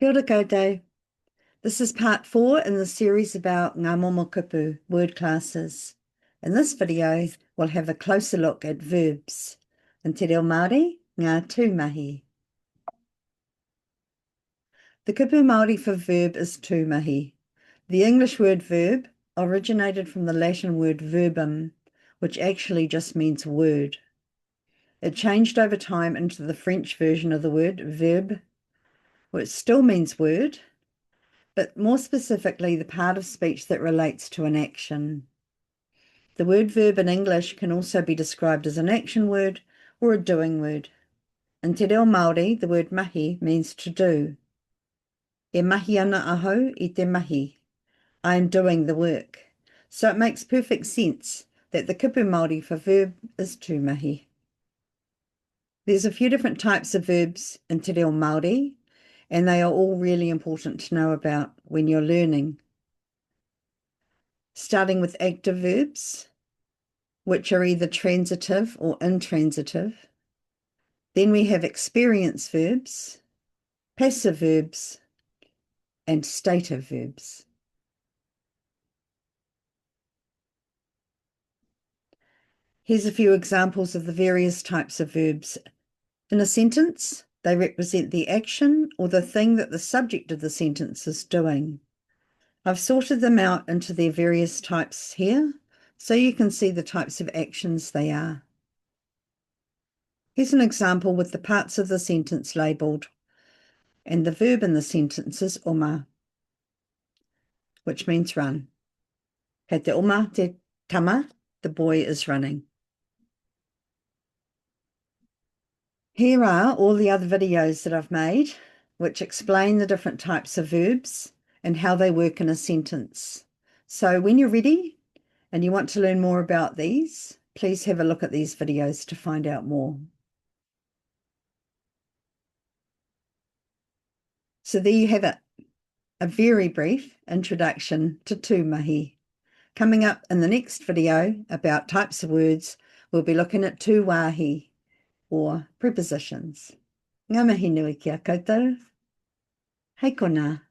Kia ora koutou. This is part 4 in the series about ngā Momo Kupu word classes. In this video, we'll have a closer look at verbs. In te reo Māori, ngā tūmahi. The kupu Māori for verb is tūmahi. The English word verb originated from the Latin word verbum, which actually just means word. It changed over time into the French version of the word verbe, which still means word, but more specifically the part of speech that relates to an action. The word verb in English can also be described as an action word or a doing word. In te reo Māori, the word mahi means to do. E mahi ana aho I te mahi. I am doing the work. So it makes perfect sense that the kupu Māori for verb is tūmahi. There's a few different types of verbs in te reo Māori, and they are all really important to know about when you're learning. Starting with active verbs, which are either transitive or intransitive. Then we have experience verbs, passive verbs, and stative verbs. Here's a few examples of the various types of verbs. In a sentence, they represent the action or the thing that the subject of the sentence is doing. I've sorted them out into their various types here, so you can see the types of actions they are. Here's an example with the parts of the sentence labelled, and the verb in the sentence is oma, which means run. Kei te oma te tama, the boy is running. Here are all the other videos that I've made, which explain the different types of verbs and how they work in a sentence. So when you're ready and you want to learn more about these, please have a look at these videos to find out more. So there you have it, a very brief introduction to tūmahi. Coming up in the next video about types of words, we'll be looking at tūwāhi, or prepositions. Ngā mihi nui kia koutou. Hei kona.